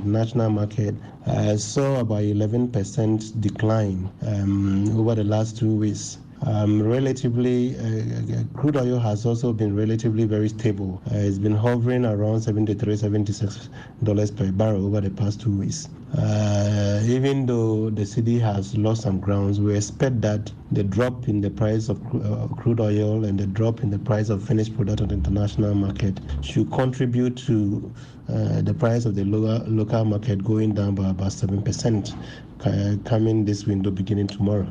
national market saw about 11% decline over the last 2 weeks. Relatively, crude oil has also been relatively very stable. It's been hovering around $73, $76 per barrel over the past 2 weeks. Even though the cedi has lost some grounds, we expect that the drop in the price of crude oil and the drop in the price of finished product on the international market should contribute to the price of the local market going down by about 7% coming this window beginning tomorrow.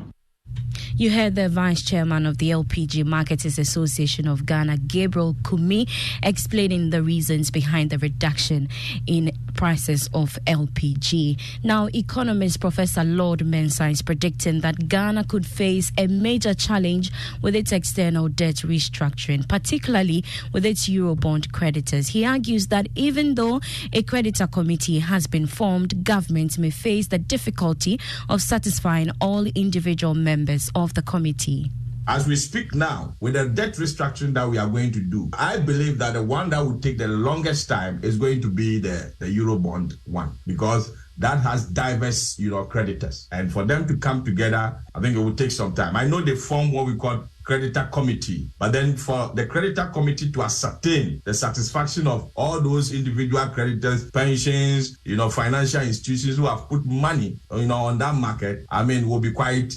You heard the Vice Chairman of the LPG Marketers Association of Ghana, Gabriel Kumi, explaining the reasons behind the reduction in prices of LPG. Now, economist Professor Lord Mensah is predicting that Ghana could face a major challenge with its external debt restructuring, particularly with its Eurobond creditors. He argues that even though a creditor committee has been formed, government may face the difficulty of satisfying all individual members of the committee. As we speak now, with the debt restructuring that we are going to do, I believe that the one that will take the longest time is going to be the Eurobond one, because that has diverse, creditors. And for them to come together, I think it will take some time. I know they form what we call creditor committee, but then for the creditor committee to ascertain the satisfaction of all those individual creditors, pensions, financial institutions who have put money, on that market, will be quite,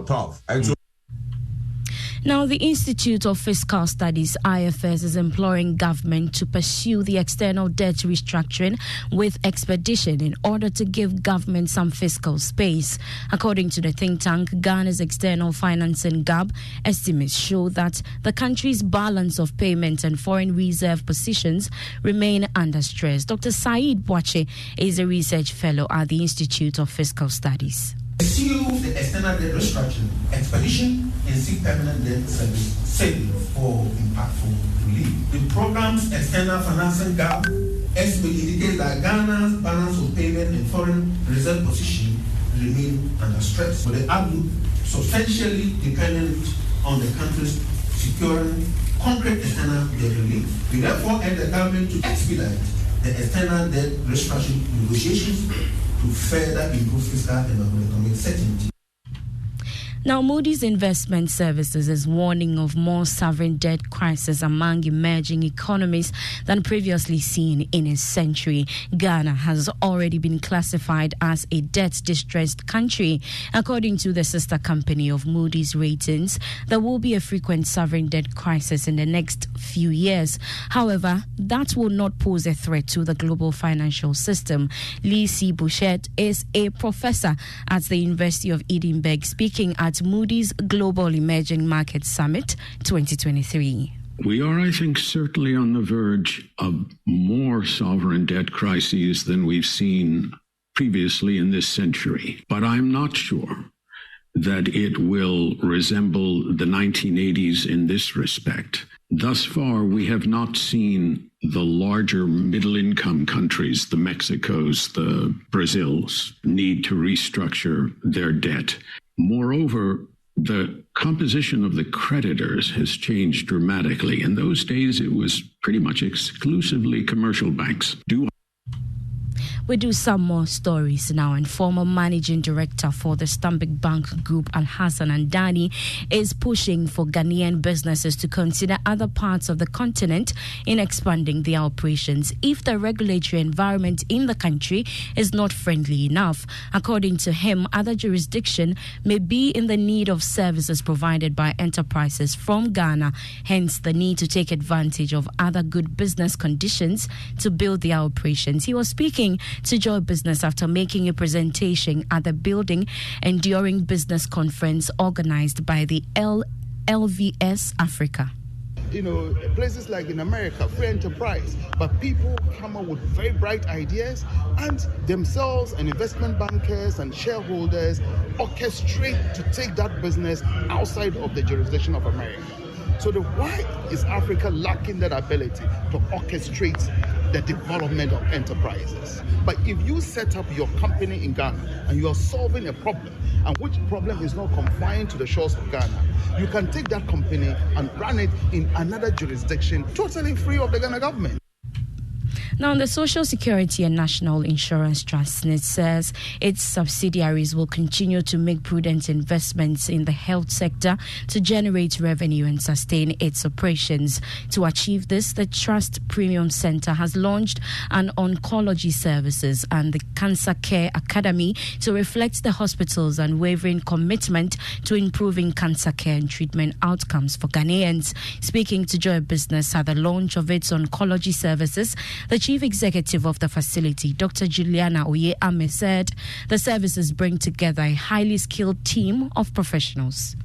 tough. And so Now, the Institute of Fiscal Studies, IFS, is imploring government to pursue the external debt restructuring with expedition in order to give government some fiscal space. According to the think tank, Ghana's external financing gap estimates show that the country's balance of payments and foreign reserve positions remain under stress. Dr. Saeed Boache is a research fellow at the Institute of Fiscal Studies. Pursue the external debt restructuring, expedition, and seek permanent debt service savings for impactful relief. The program's external financing gap estimate indicates that Ghana's balance of payment and foreign reserve position remain under stress, with the outlook substantially dependent on the country's securing concrete external debt relief. We therefore urge the government to expedite the external debt restructuring negotiations to further improve fiscal and macroeconomic certainty. Now, Moody's Investment Services is warning of more sovereign debt crisis among emerging economies than previously seen in a century. Ghana has already been classified as a debt-distressed country. According to the sister company of Moody's Ratings, there will be a frequent sovereign debt crisis in the next few years. However, that will not pose a threat to the global financial system. Lee C. Bouchette is a professor at the University of Edinburgh, speaking at Moody's Global Emerging Markets Summit 2023. We are, I think, certainly on the verge of more sovereign debt crises than we've seen previously in this century. But I'm not sure that it will resemble the 1980s in this respect. Thus far, we have not seen the larger middle-income countries, the Mexicos, the Brazils, need to restructure their debt. Moreover, the composition of the creditors has changed dramatically. In those days, it was pretty much exclusively commercial banks. We do some more stories now, and former managing director for the Stanbic Bank Group, Alhassan Andani, is pushing for Ghanaian businesses to consider other parts of the continent in expanding their operations if the regulatory environment in the country is not friendly enough. According to him, other jurisdictions may be in the need of services provided by enterprises from Ghana, hence the need to take advantage of other good business conditions to build their operations. He was speaking to Joy Business after making a presentation at the Building Enduring Business Conference organized by the LVS Africa. Places like in America, free enterprise, but people come up with very bright ideas and themselves and investment bankers and shareholders orchestrate to take that business outside of the jurisdiction of America. So why is Africa lacking that ability to orchestrate the development of enterprises? But if you set up your company in Ghana and you are solving a problem, and which problem is not confined to the shores of Ghana, you can take that company and run it in another jurisdiction totally free of the Ghana government. Now, the Social Security and National Insurance Trust says its subsidiaries will continue to make prudent investments in the health sector to generate revenue and sustain its operations. To achieve this, the Trust Premium Center has launched an oncology services and the Cancer Care Academy to reflect the hospital's unwavering commitment to improving cancer care and treatment outcomes for Ghanaians. Speaking to Joy Business at the launch of its oncology services, the Chief Executive of the facility, Dr. Juliana Oye-Ame, said the services bring together a highly skilled team of professionals.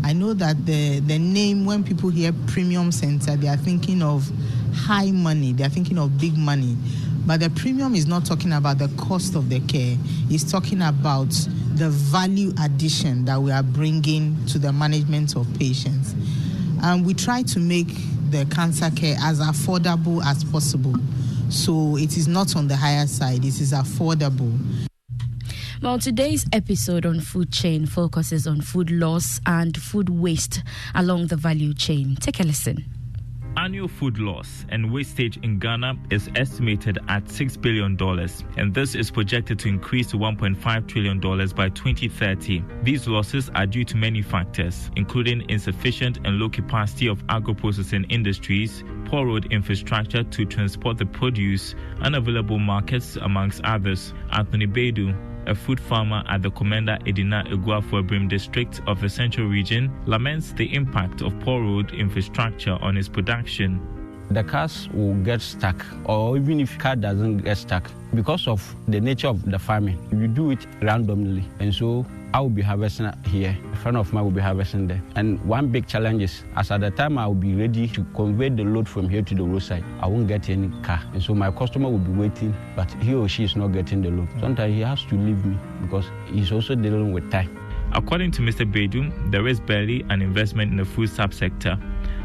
I know that the name, when people hear Premium Center, they are thinking of high money, they are thinking of big money. But the premium is not talking about the cost of the care. It's talking about the value addition that we are bringing to the management of patients. And we try to make the cancer care as affordable as possible. So it is not on the higher side, it is affordable. Well, today's episode on Food Chain focuses on food loss and food waste along the value chain. Take a listen. Annual food loss and wastage in Ghana is estimated at $6 billion, and this is projected to increase to $1.5 trillion by 2030. These losses are due to many factors, including insufficient and low capacity of agro-processing industries, poor road infrastructure to transport the produce, unavailable markets, amongst others. Anthony Baidu, a food farmer at the Commander Edina Eguafuabrim district of the Central Region, laments the impact of poor road infrastructure on his production. The cars will get stuck, or even if car doesn't get stuck, because of the nature of the farming, you do it randomly. And so I will be harvesting here, a friend of mine will be harvesting there. And one big challenge is, as at the time I will be ready to convey the load from here to the roadside, I won't get any car. And so my customer will be waiting, but he or she is not getting the load. Sometimes he has to leave me because he's also dealing with time. According to Mr. Baidu, there is barely an investment in the food subsector,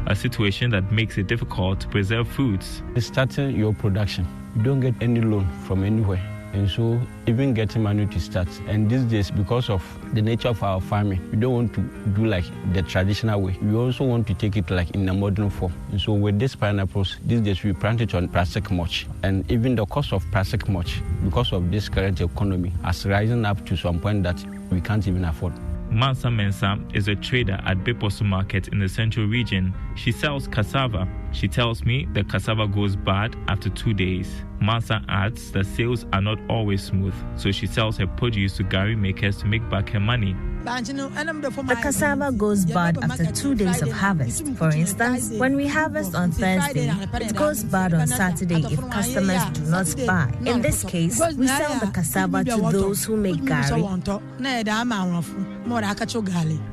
a situation that makes it difficult to preserve foods. Starting your production, you don't get any loan from anywhere. And so even getting money to start. And these days, because of the nature of our farming, we don't want to do like the traditional way. We also want to take it like in a modern form. And so with these pineapples, these days we plant it on plastic mulch. And even the cost of plastic mulch, because of this current economy, has risen up to some point that we can't even afford. Mansa Mensah is a trader at Beposu Market in the Central Region. She sells cassava. She tells me the cassava goes bad after 2 days. Mansa adds that sales are not always smooth, so she sells her produce to Gari makers to make back her money. The cassava goes bad after 2 days of harvest. For instance, when we harvest on Thursday, it goes bad on Saturday if customers do not buy. In this case, we sell the cassava to those who make Gari.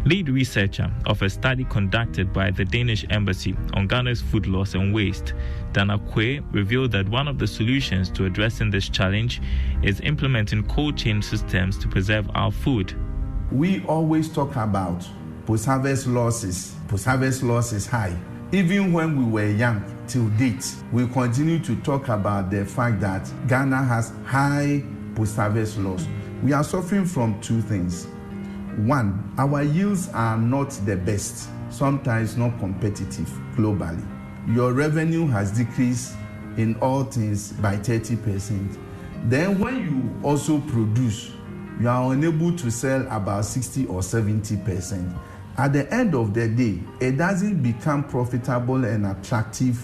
Lead researcher of a study conducted by the Danish Embassy on Ghana's food loss and waste, Dana Kwe, revealed that one of the solutions to addressing this challenge is implementing cold chain systems to preserve our food. We always talk about post-harvest losses. Post-harvest loss is high. Even when we were young, till date, we continue to talk about the fact that Ghana has high post-harvest loss. We are suffering from two things. One, our yields are not the best, sometimes not competitive globally. Your revenue has decreased in all things by 30%. Then when you also produce, you are unable to sell about 60 or 70%. At the end of the day, it doesn't become profitable and attractive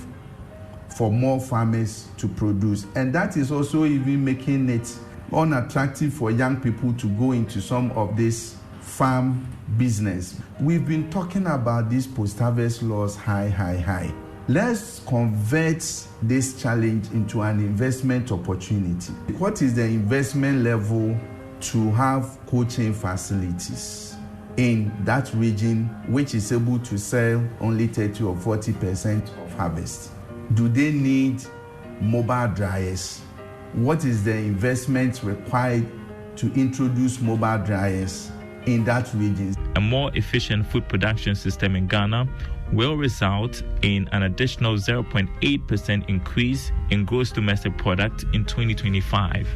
for more farmers to produce. And that is also even making it unattractive for young people to go into some of this farm business. We've been talking about this post-harvest loss high. Let's convert this challenge into an investment opportunity. What is the investment level to have cold chain facilities in that region which is able to sell only 30 or 40% of harvest? Do they need mobile dryers? What is the investment required to introduce mobile dryers in that region? A more efficient food production system in Ghana will result in an additional 0.8% increase in gross domestic product in 2025.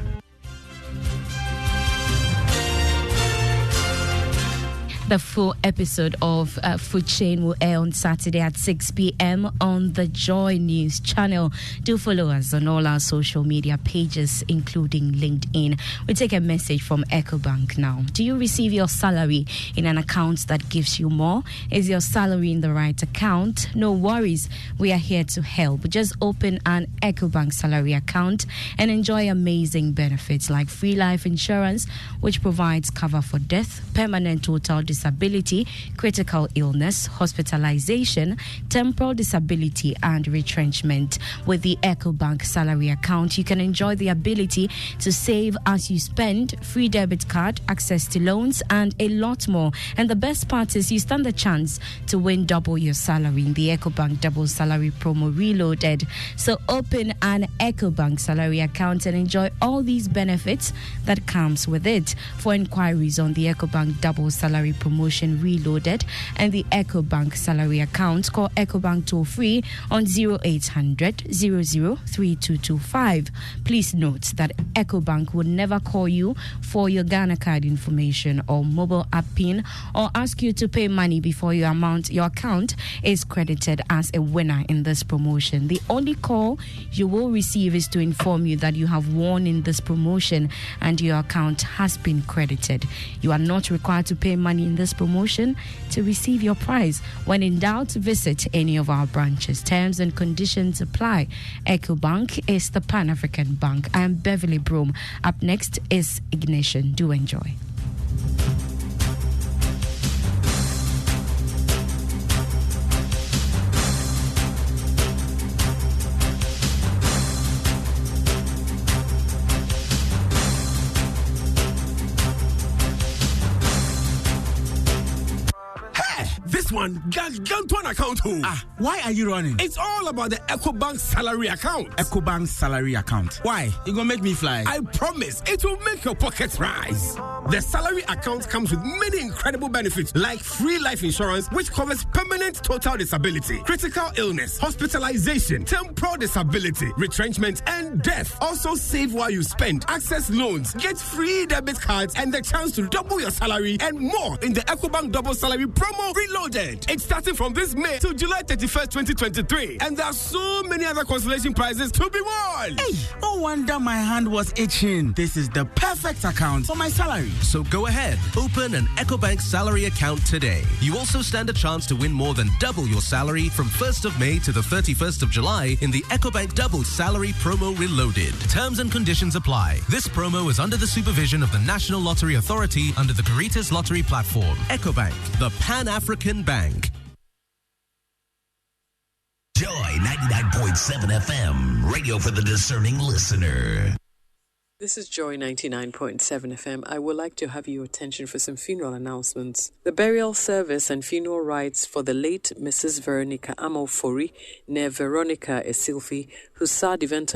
The full episode of Food Chain will air on Saturday at 6 p.m. on the Joy News channel. Do follow us on all our social media pages, including LinkedIn. We take a message from EcoBank now. Do you receive your salary in an account that gives you more? Is your salary in the right account? No worries. We are here to help. Just open an EcoBank salary account and enjoy amazing benefits like free life insurance, which provides cover for death, permanent total disability, critical illness, hospitalization, temporal disability, and retrenchment. With the EcoBank salary account, you can enjoy the ability to save as you spend, free debit card, access to loans, and a lot more. And the best part is you stand the chance to win double your salary in the EcoBank Double Salary Promo Reloaded. So open an EcoBank salary account and enjoy all these benefits that comes with it. For inquiries on the EcoBank Double Salary Promotion Reloaded and the EcoBank salary account, call EcoBank toll free on 0800 003225. Please note that EcoBank will never call you for your Ghana card information or mobile app PIN or ask you to pay money before your account is credited as a winner in this promotion. The only call you will receive is to inform you that you have won in this promotion and your account has been credited. You are not required to pay money in this promotion to receive your prize. When in doubt, visit any of our branches. Terms and conditions apply. EcoBank is the Pan-African Bank. I am Beverly Broom. Up next is Ignition. Do enjoy. This one, Gantuan account. Why are you running? It's all about the EcoBank salary account. EcoBank salary account. Why? You gonna make me fly? I promise it will make your pockets rise. The salary account comes with many incredible benefits like free life insurance, which covers permanent total disability, critical illness, hospitalization, temporal disability, retrenchment, and death. Also save while you spend, access loans, get free debit cards, and the chance to double your salary and more in the EcoBank Double Salary Promo Reloaded. It's starting from this May to July 31st, 2023. And there are so many other consolation prizes to be won. Hey, no wonder my hand was itching. This is the perfect account for my salary. So go ahead, open an EcoBank salary account today. You also stand a chance to win more than double your salary from 1st of May to the 31st of July in the EcoBank Double Salary Promo Reloaded. Terms and conditions apply. This promo is under the supervision of the National Lottery Authority under the Caritas Lottery Platform. EcoBank, the Pan-African Bank. Joy 99.7 FM, radio for the discerning listener. This is Joy 99.7 FM. I would like to have your attention for some funeral announcements. The burial service and funeral rites for the late Mrs. Veronica Amofori, near Veronica Esilfi, whose sad event